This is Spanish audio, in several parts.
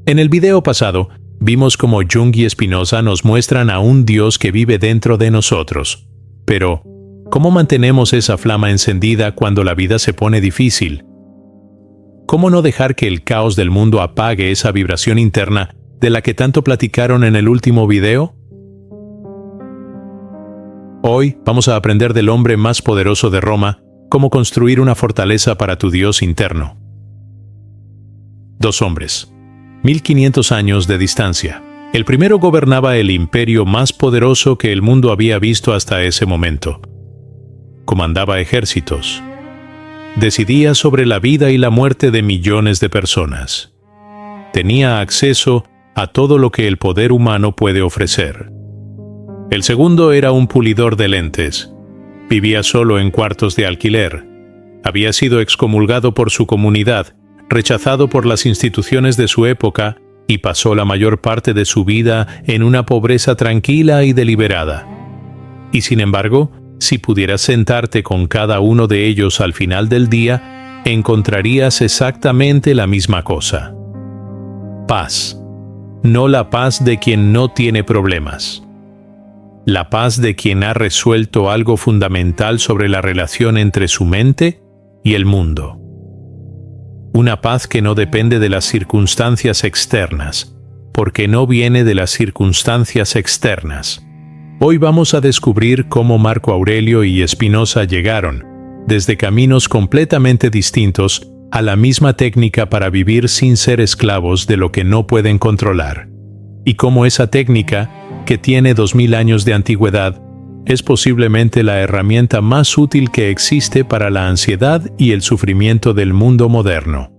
En el video pasado, vimos cómo Jung y Spinoza nos muestran a un Dios que vive dentro de nosotros. Pero, ¿cómo mantenemos esa flama encendida cuando la vida se pone difícil? ¿Cómo no dejar que el caos del mundo apague esa vibración interna de la que tanto platicaron en el último video? Hoy vamos a aprender del hombre más poderoso de Roma, cómo construir una fortaleza para tu Dios interno. Dos hombres, 1500 años de distancia. El primero gobernaba el imperio más poderoso que el mundo había visto hasta ese momento. Comandaba ejércitos. Decidía sobre la vida y la muerte de millones de personas. Tenía acceso a todo lo que el poder humano puede ofrecer. El segundo era un pulidor de lentes. Vivía solo en cuartos de alquiler. Había sido excomulgado por su comunidad, rechazado por las instituciones de su época y pasó la mayor parte de su vida en una pobreza tranquila y deliberada. Y sin embargo, si pudieras sentarte con cada uno de ellos al final del día, encontrarías exactamente la misma cosa. Paz. No la paz de quien no tiene problemas. La paz de quien ha resuelto algo fundamental sobre la relación entre su mente y el mundo. Una paz que no depende de las circunstancias externas, porque no viene de las circunstancias externas. Hoy vamos a descubrir cómo Marco Aurelio y Spinoza llegaron, desde caminos completamente distintos, a la misma técnica para vivir sin ser esclavos de lo que no pueden controlar. Y cómo esa técnica, que tiene 2000 años de antigüedad, es posiblemente la herramienta más útil que existe para la ansiedad y el sufrimiento del mundo moderno.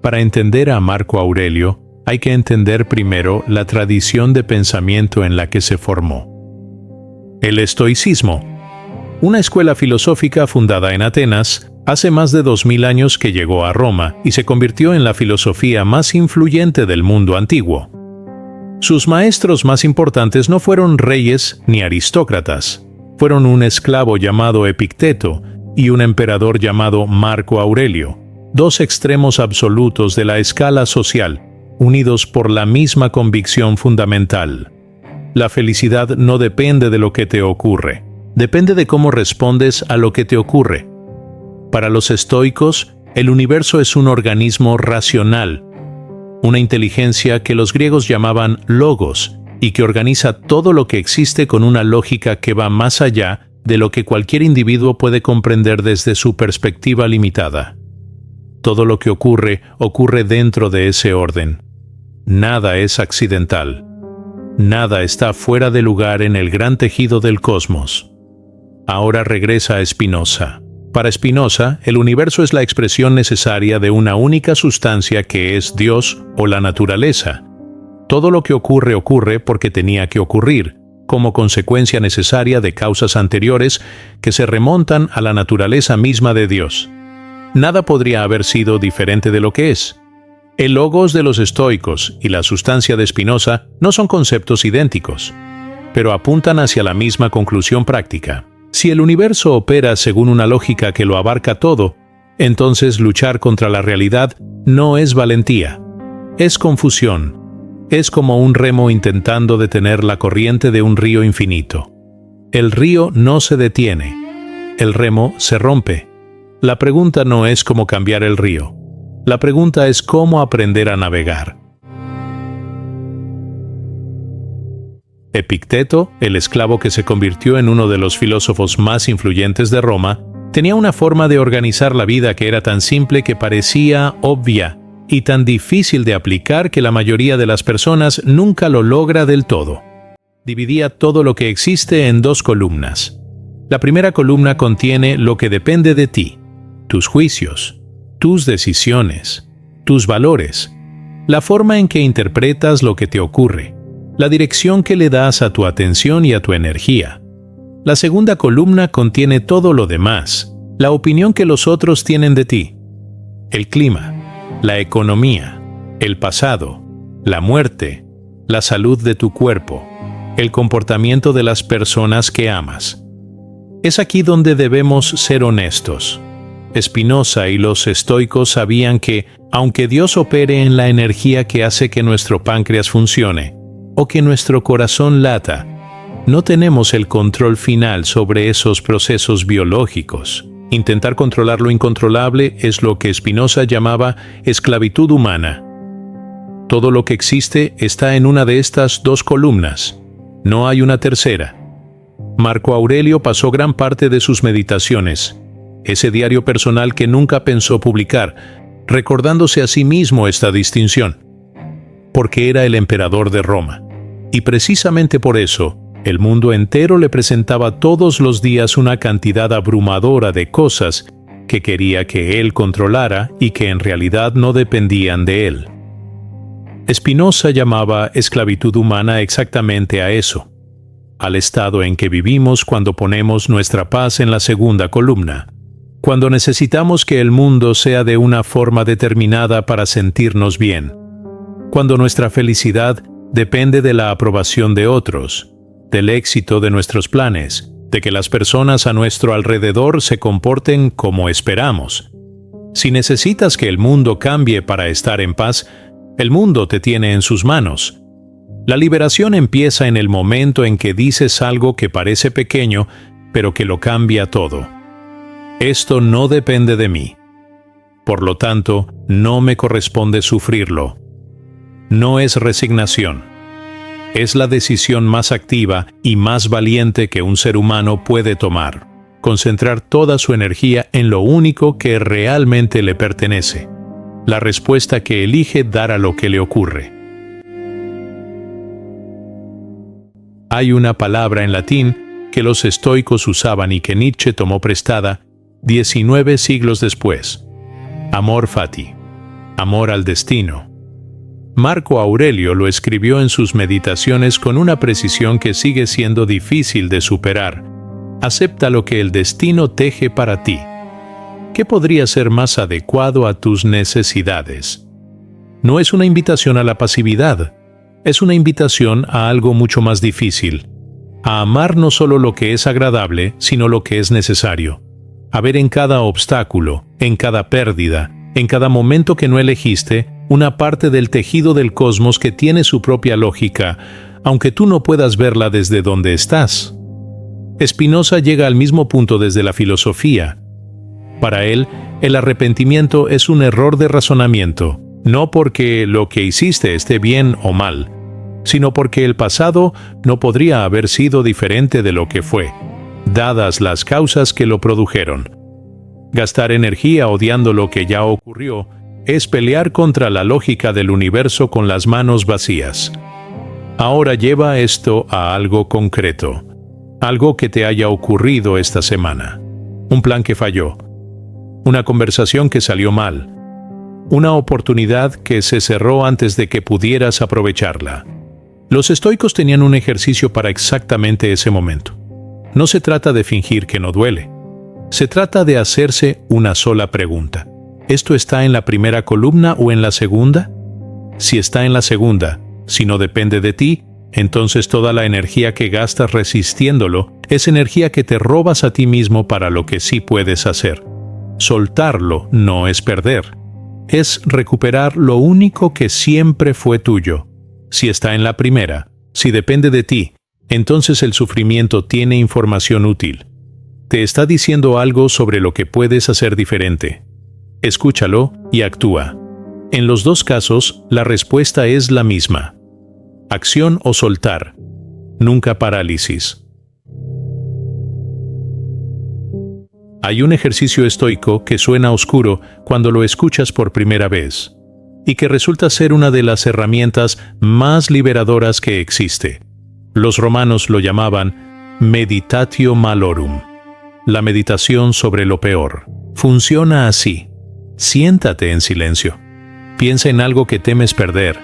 Para entender a Marco Aurelio, hay que entender primero la tradición de pensamiento en la que se formó. El estoicismo, una escuela filosófica fundada en Atenas, hace más de 2000 años que llegó a Roma y se convirtió en la filosofía más influyente del mundo antiguo. Sus maestros más importantes no fueron reyes ni aristócratas, fueron un esclavo llamado Epicteto y un emperador llamado Marco Aurelio, dos extremos absolutos de la escala social, unidos por la misma convicción fundamental. La felicidad no depende de lo que te ocurre, depende de cómo respondes a lo que te ocurre. Para los estoicos, el universo es un organismo racional, una inteligencia que los griegos llamaban logos y que organiza todo lo que existe con una lógica que va más allá de lo que cualquier individuo puede comprender desde su perspectiva limitada. Todo lo que ocurre dentro de ese orden. Nada es accidental. Nada está fuera de lugar en el gran tejido del cosmos. Ahora regresa a Spinoza. Para Spinoza, el universo es la expresión necesaria de una única sustancia que es Dios o la naturaleza. Todo lo que ocurre porque tenía que ocurrir, como consecuencia necesaria de causas anteriores que se remontan a la naturaleza misma de Dios. Nada podría haber sido diferente de lo que es. El logos de los estoicos y la sustancia de Spinoza no son conceptos idénticos, pero apuntan hacia la misma conclusión práctica. Si el universo opera según una lógica que lo abarca todo, entonces luchar contra la realidad no es valentía, es confusión. Es como un remo intentando detener la corriente de un río infinito. El río no se detiene, el remo se rompe. La pregunta no es cómo cambiar el río, la pregunta es cómo aprender a navegar. Epicteto, el esclavo que se convirtió en uno de los filósofos más influyentes de Roma, tenía una forma de organizar la vida que era tan simple que parecía obvia y tan difícil de aplicar que la mayoría de las personas nunca lo logra del todo. Dividía todo lo que existe en dos columnas. La primera columna contiene lo que depende de ti, tus juicios, tus decisiones, tus valores, la forma en que interpretas lo que te ocurre, la dirección que le das a tu atención y a tu energía. La segunda columna contiene todo lo demás, la opinión que los otros tienen de ti, el clima, la economía, el pasado, la muerte, la salud de tu cuerpo, el comportamiento de las personas que amas. Es aquí donde debemos ser honestos. Spinoza y los estoicos sabían que Aunque Dios opere en la energía que hace que nuestro páncreas funcione o que nuestro corazón lata, no tenemos el control final sobre esos procesos biológicos. Intentar controlar lo incontrolable es lo que Spinoza llamaba esclavitud humana. Todo lo que existe está en una de estas dos columnas. No hay una tercera. Marco Aurelio pasó gran parte de sus meditaciones, ese diario personal que nunca pensó publicar, recordándose a sí mismo esta distinción, porque era el emperador de Roma. Y precisamente por eso, el mundo entero le presentaba todos los días una cantidad abrumadora de cosas que quería que él controlara y que en realidad no dependían de él. Spinoza llamaba esclavitud humana exactamente a eso, al estado en que vivimos cuando ponemos nuestra paz en la segunda columna, cuando necesitamos que el mundo sea de una forma determinada para sentirnos bien, cuando nuestra felicidad depende de la aprobación de otros, del éxito de nuestros planes, de que las personas a nuestro alrededor se comporten como esperamos. Si necesitas que el mundo cambie para estar en paz, el mundo te tiene en sus manos. La liberación empieza en el momento en que dices algo que parece pequeño, pero que lo cambia todo. Esto no depende de mí. Por lo tanto, no me corresponde sufrirlo. No es resignación. Es la decisión más activa y más valiente que un ser humano puede tomar. Concentrar toda su energía en lo único que realmente le pertenece. La respuesta que elige dar a lo que le ocurre. Hay una palabra en latín que los estoicos usaban y que Nietzsche tomó prestada 19 siglos después. Amor fati. Amor al destino. Marco Aurelio lo escribió en sus meditaciones con una precisión que sigue siendo difícil de superar. Acepta lo que el destino teje para ti. ¿Qué podría ser más adecuado a tus necesidades? No es una invitación a la pasividad, es una invitación a algo mucho más difícil, a amar no solo lo que es agradable, sino lo que es necesario, a ver en cada obstáculo, en cada pérdida, en cada momento que no elegiste, una parte del tejido del cosmos que tiene su propia lógica, aunque tú no puedas verla desde donde estás. Spinoza llega al mismo punto desde la filosofía. Para él, el arrepentimiento es un error de razonamiento, no porque lo que hiciste esté bien o mal, sino porque el pasado no podría haber sido diferente de lo que fue, dadas las causas que lo produjeron. Gastar energía odiando lo que ya ocurrió es pelear contra la lógica del universo con las manos vacías. Ahora lleva esto a algo concreto, algo que te haya ocurrido esta semana, un plan que falló, una conversación que salió mal, una oportunidad que se cerró antes de que pudieras aprovecharla. Los estoicos tenían un ejercicio para exactamente ese momento. No se trata de fingir que no duele. Se trata de hacerse una sola pregunta. ¿Esto está en la primera columna o en la segunda? Si está en la segunda, si no depende de ti, entonces toda la energía que gastas resistiéndolo es energía que te robas a ti mismo para lo que sí puedes hacer. Soltarlo no es perder. Es recuperar lo único que siempre fue tuyo. Si está en la primera, si depende de ti, entonces el sufrimiento tiene información útil. Te está diciendo algo sobre lo que puedes hacer diferente. Escúchalo y actúa. En los dos casos, la respuesta es la misma. Acción o soltar. Nunca parálisis. Hay un ejercicio estoico que suena oscuro cuando lo escuchas por primera vez, y que resulta ser una de las herramientas más liberadoras que existe. Los romanos lo llamaban meditatio malorum, la meditación sobre lo peor. Funciona así. Siéntate en silencio. Piensa en algo que temes perder.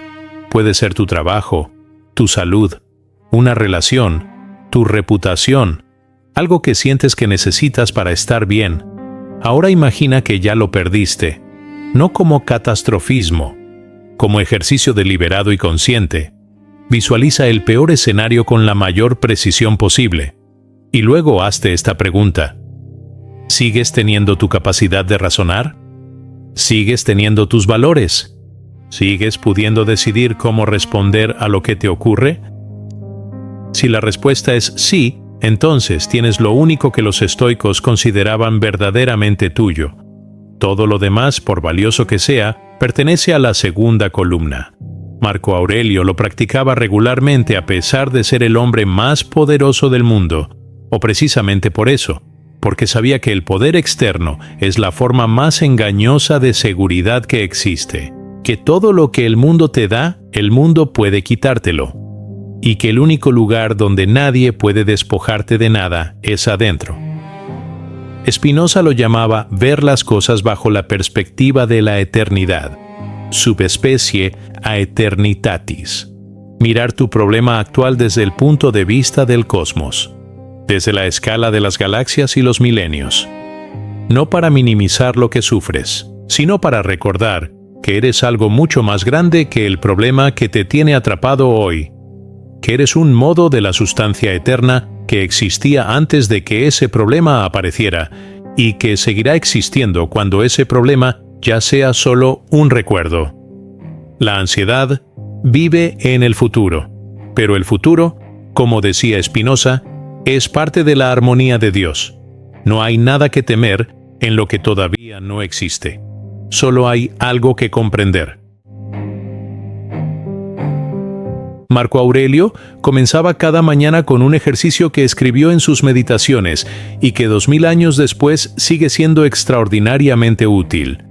Puede ser tu trabajo, tu salud, una relación, tu reputación, algo que sientes que necesitas para estar bien. Ahora imagina que ya lo perdiste, no como catastrofismo, como ejercicio deliberado y consciente. Visualiza el peor escenario con la mayor precisión posible, y luego hazte esta pregunta. ¿Sigues teniendo tu capacidad de razonar? ¿Sigues teniendo tus valores? ¿Sigues pudiendo decidir cómo responder a lo que te ocurre? Si la respuesta es sí, entonces tienes lo único que los estoicos consideraban verdaderamente tuyo. Todo lo demás, por valioso que sea, pertenece a la segunda columna. Marco Aurelio lo practicaba regularmente a pesar de ser el hombre más poderoso del mundo, o precisamente por eso, porque sabía que el poder externo es la forma más engañosa de seguridad que existe, que todo lo que el mundo te da, el mundo puede quitártelo, y que el único lugar donde nadie puede despojarte de nada es adentro. Spinoza lo llamaba ver las cosas bajo la perspectiva de la eternidad, subespecie aeternitatis. Mirar tu problema actual desde el punto de vista del cosmos, desde la escala de las galaxias y los milenios. No para minimizar lo que sufres, sino para recordar que eres algo mucho más grande que el problema que te tiene atrapado hoy, que eres un modo de la sustancia eterna que existía antes de que ese problema apareciera y que seguirá existiendo cuando ese problema ya sea solo un recuerdo. La ansiedad vive en el futuro, pero el futuro, como decía Spinoza, es parte de la armonía de Dios. No hay nada que temer en lo que todavía no existe. Solo hay algo que comprender. Marco Aurelio comenzaba cada mañana con un ejercicio que escribió en sus meditaciones y que 2000 años después sigue siendo extraordinariamente útil.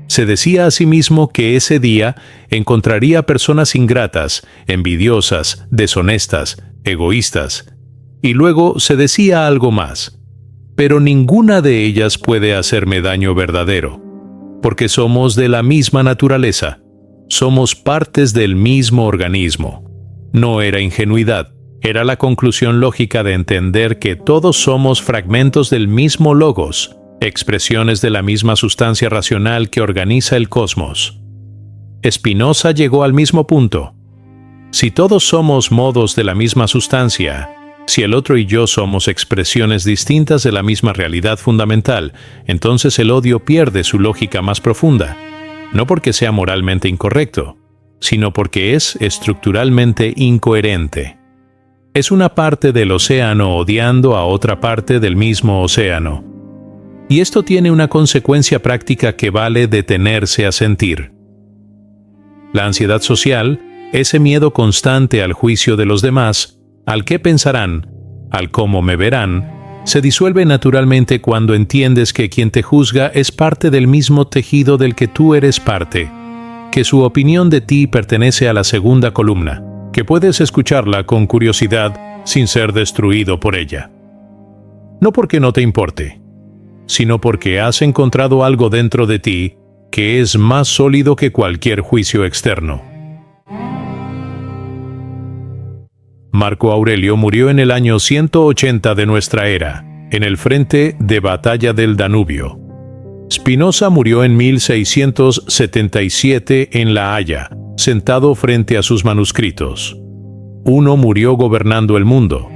Se decía a sí mismo que ese día encontraría personas ingratas, envidiosas, deshonestas, egoístas. Y luego se decía algo más. Pero ninguna de ellas puede hacerme daño verdadero, porque somos de la misma naturaleza. Somos partes del mismo organismo. No era ingenuidad, era la conclusión lógica de entender que todos somos fragmentos del mismo logos, expresiones de la misma sustancia racional que organiza el cosmos. Spinoza llegó al mismo punto. Si todos somos modos de la misma sustancia, si el otro y yo somos expresiones distintas de la misma realidad fundamental, entonces el odio pierde su lógica más profunda, no porque sea moralmente incorrecto, sino porque es estructuralmente incoherente. Es una parte del océano odiando a otra parte del mismo océano. Y esto tiene una consecuencia práctica que vale detenerse a sentir. La ansiedad social, ese miedo constante al juicio de los demás, al qué pensarán, al cómo me verán, se disuelve naturalmente cuando entiendes que quien te juzga es parte del mismo tejido del que tú eres parte, que su opinión de ti pertenece a la segunda columna, que puedes escucharla con curiosidad sin ser destruido por ella. No porque no te importe, sino porque has encontrado algo dentro de ti que es más sólido que cualquier juicio externo. Marco Aurelio murió en el año 180 de nuestra era, en el frente de batalla del Danubio. Spinoza murió en 1677 en La Haya, sentado frente a sus manuscritos. Uno murió gobernando el mundo,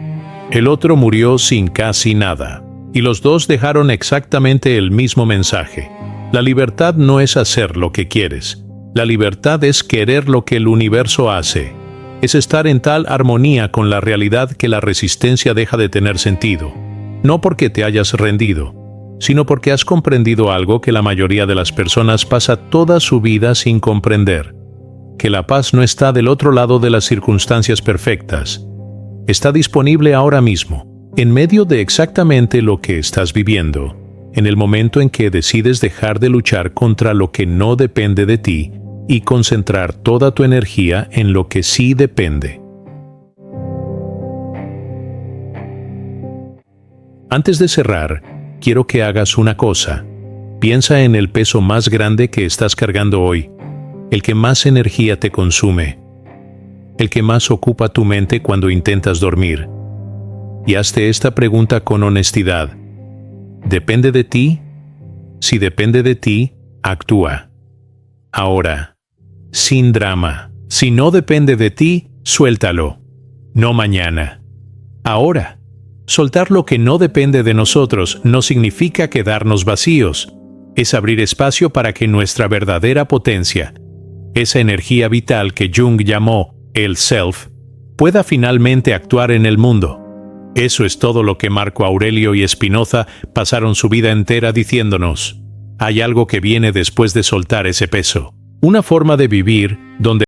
el otro murió sin casi nada, y los dos dejaron exactamente el mismo mensaje. La libertad no es hacer lo que quieres, la libertad es querer lo que el universo hace. Es estar en tal armonía con la realidad que la resistencia deja de tener sentido, no porque te hayas rendido, sino porque has comprendido algo que la mayoría de las personas pasa toda su vida sin comprender, que la paz no está del otro lado de las circunstancias perfectas. Está disponible ahora mismo, en medio de exactamente lo que estás viviendo, en el momento en que decides dejar de luchar contra lo que no depende de ti y concentrar toda tu energía en lo que sí depende. Antes de cerrar, quiero que hagas una cosa. Piensa en el peso más grande que estás cargando hoy, el que más energía te consume, el que más ocupa tu mente cuando intentas dormir. Y hazte esta pregunta con honestidad. ¿Depende de ti? Si depende de ti, actúa. Ahora, sin drama. Si no depende de ti, suéltalo. No mañana. Ahora. Soltar lo que no depende de nosotros no significa quedarnos vacíos. Es abrir espacio para que nuestra verdadera potencia, esa energía vital que Jung llamó el Self, pueda finalmente actuar en el mundo. Eso es todo lo que Marco Aurelio y Spinoza pasaron su vida entera diciéndonos. Hay algo que viene después de soltar ese peso. Una forma de vivir donde